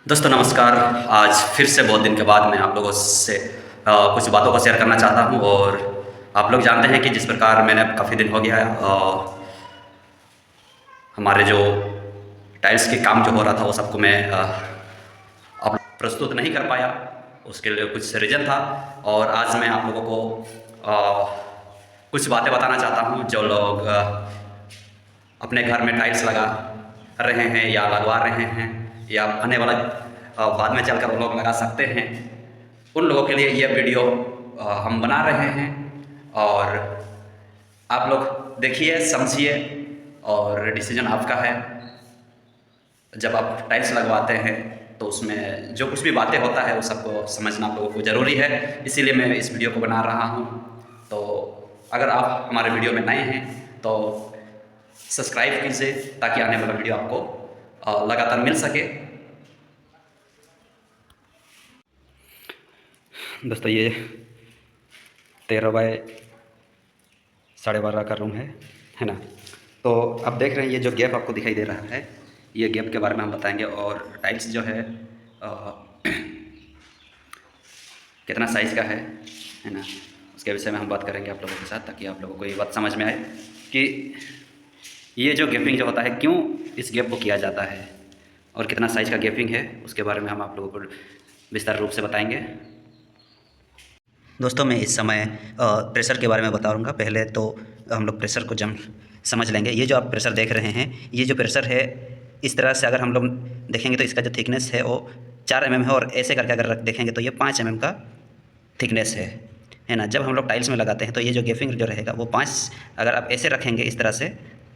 दोस्तों नमस्कार। आज फिर से बहुत दिन के बाद मैं आप लोगों से कुछ बातों को शेयर करना चाहता हूं। और आप लोग जानते हैं कि जिस प्रकार मैंने काफ़ी दिन हो गया हमारे जो टाइल्स के काम जो हो रहा था वो सबको मैं अब प्रस्तुत नहीं कर पाया। उसके लिए कुछ रीज़न था और आज मैं आप लोगों को कुछ बातें बताना चाहता हूं जो लोग अपने घर में टाइल्स लगा रहे हैं या लगवा रहे हैं या आने वाला बाद में चलकर वो लोग लगा सकते हैं। उन लोगों के लिए ये वीडियो हम बना रहे हैं और आप लोग देखिए, समझिए और डिसीजन आपका है। जब आप टाइल्स लगवाते हैं तो उसमें जो कुछ भी बातें होता है वो सबको समझना आप लोगों को ज़रूरी है, इसीलिए मैं इस वीडियो को बना रहा हूँ। तो अगर आप हमारे वीडियो में नए हैं तो सब्सक्राइब कीजिए ताकि आने वाला वीडियो आपको लगातार मिल सके। दोस्तों ये 13 बाय 12.5 का रूम है ना। तो आप देख रहे हैं ये जो गैप आपको दिखाई दे रहा है, ये गैप के बारे में हम बताएंगे और टाइल्स जो है कितना साइज़ का है ना, उसके विषय में हम बात करेंगे आप लोगों के साथ, ताकि आप लोगों को ये बात समझ में आए कि ये जो गैपिंग जो होता है क्यों इस गैप को किया जाता है और कितना साइज़ का गैपिंग है, उसके बारे में हम आप लोगों को विस्तार रूप से बताएंगे। दोस्तों मैं इस समय प्रेशर के बारे में बताऊंगा। पहले तो हम लोग प्रेशर को समझ लेंगे। ये जो आप प्रेशर देख रहे हैं, ये जो प्रेशर है, इस तरह से अगर हम लोग देखेंगे तो इसका जो थिकनेस है वो 4 mm है और ऐसे करके अगर देखेंगे तो ये 5 mm का थिकनेस है ना। जब हम लोग टाइल्स में लगाते हैं तो ये जो गेपिंग जो रहेगा वो 5, अगर आप ऐसे रखेंगे इस तरह से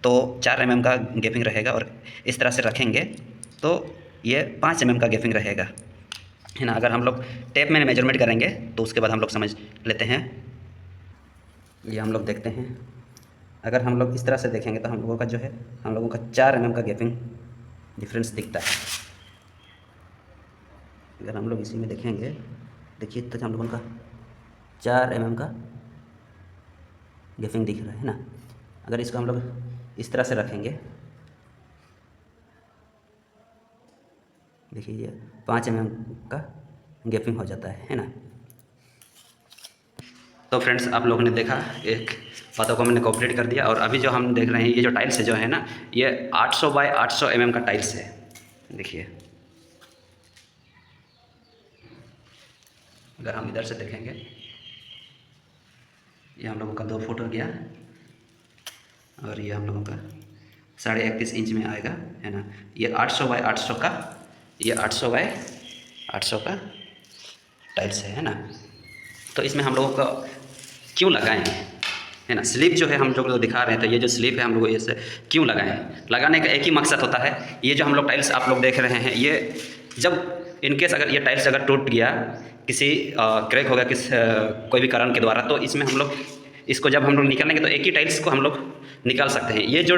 तो 4 mm का गेपिंग रहेगा और इस तरह से रखेंगे तो ये 5 mm का गेपिंग रहेगा, है ना। अगर हम लोग टेप में मेजरमेंट करेंगे तो उसके बाद हम लोग समझ लेते हैं। ये हम लोग देखते हैं, अगर हम लोग इस तरह से देखेंगे तो हम लोगों का जो है, हम लोगों का 4 mm का गैपिंग डिफरेंस दिखता है। अगर हम लोग इसी में देखेंगे, देखिए तो हम लोगों का 4 mm का गैपिंग दिख रहा है ना। अगर इसको हम लोग इस तरह से रखेंगे, देखिए ये 5 mm का गैपिंग हो जाता है ना। तो फ्रेंड्स आप लोगों ने देखा, एक बातों को मैंने कोऑपरेट कर दिया। और अभी जो हम देख रहे हैं ये जो टाइल्स है जो है ना, ये 800 बाय 800 mm का टाइल्स है। देखिए अगर हम इधर से देखेंगे, ये हम लोगों का 2 फुट हो गया और ये हम लोगों का 31.5 इंच में आएगा, है ना। ये 800 बाय 800 का, ये 800 बाय 800 का टाइल्स है ना। तो इसमें हम लोगों का क्यों लगाएं, है ना। स्लीप जो है हम लोग दिखा रहे थे, ये जो स्लीप है हम लोग इसे क्यों लगाएं, लगाने का एक ही मकसद होता है। ये जो हम लोग टाइल्स आप लोग देख रहे हैं, ये जब इनकेस अगर ये टाइल्स अगर टूट गया, किसी क्रैक हो गया कोई भी कारण के द्वारा, तो इसमें हम लोग इसको जब हम लोग निकालेंगे तो एक ही टाइल्स को हम लोग निकाल सकते हैं। ये जो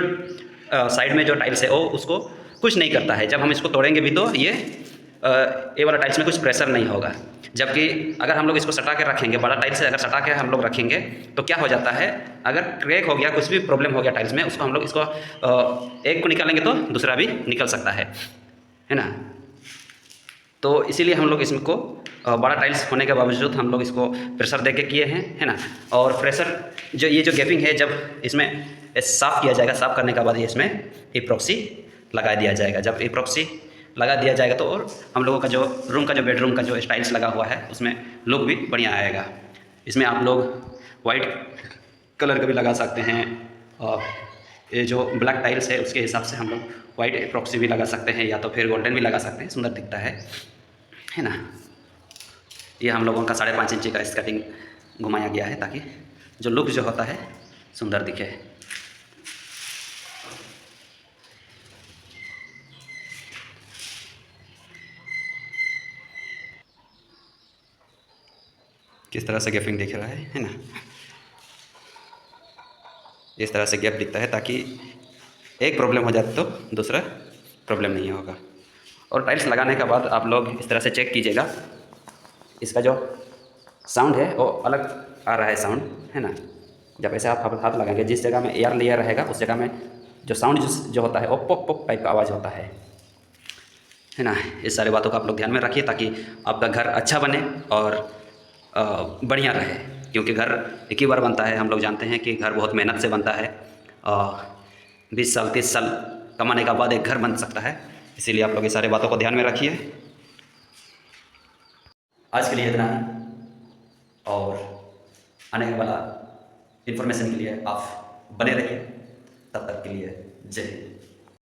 साइड में जो टाइल्स है वो उसको कुछ नहीं करता है। जब हम इसको तोड़ेंगे भी तो ये वाला टाइल्स में कुछ प्रेशर नहीं होगा। जबकि अगर हम लोग इसको सटा के रखेंगे, बड़ा टाइल्स से अगर सटा के हम लोग रखेंगे तो क्या हो जाता है, अगर क्रैक हो गया, कुछ भी प्रॉब्लम हो गया टाइल्स में, उसको हम लोग इसको एक को निकालेंगे तो दूसरा भी निकल सकता है ना। तो इसीलिए हम लोग इसको बड़ा टाइल्स होने के बावजूद हम लोग इसको प्रेशर दे के किए हैं, है ना। और प्रेशर जो ये जो गैपिंग है, जब इसमें साफ़ किया जाएगा, साफ़ करने के बाद इसमें इप्रॉक्सी लगा दिया जाएगा। जब इप्रॉक्सी लगा दिया जाएगा तो और हम लोगों का जो रूम का जो बेडरूम का जो टाइल्स लगा हुआ है उसमें लुक भी बढ़िया आएगा। इसमें आप लोग वाइट कलर का भी लगा सकते हैं और ये जो ब्लैक टाइल्स है उसके हिसाब से हम लोग वाइट एप्रॉक्सी भी लगा सकते हैं, या तो फिर गोल्डन भी लगा सकते हैं, सुंदर दिखता है ना। ये हम लोगों का 5.5 इंची का स्कर्टिंग घुमाया गया है ताकि जो लुक जो होता है सुंदर दिखे। किस तरह से गैपिंग दिख रहा है ना। इस तरह से गैप दिखता है ताकि एक प्रॉब्लम हो जाए तो दूसरा प्रॉब्लम नहीं होगा। और टाइल्स लगाने के बाद आप लोग इस तरह से चेक कीजिएगा, इसका जो साउंड है वो अलग आ रहा है साउंड, है ना। जब ऐसे आप हाथ लगाएंगे, जिस जगह में एयर लेयर रहेगा उस जगह में जो साउंड जो होता है वो पॉप पॉप टाइप का आवाज़ होता है है ना। इस सारे बातों का आप लोग ध्यान में रखिए ताकि आपका घर अच्छा बने और बढ़िया रहे, क्योंकि घर एक ही बार बनता है। हम लोग जानते हैं कि घर बहुत मेहनत से बनता है। 20 साल 30 साल कमाने के बाद एक घर बन सकता है। इसीलिए आप लोग ये सारे बातों को ध्यान में रखिए। आज के लिए इतना ही, और आने वाला इन्फॉर्मेशन के लिए आप बने रहिए। तब तक के लिए जय हिंद।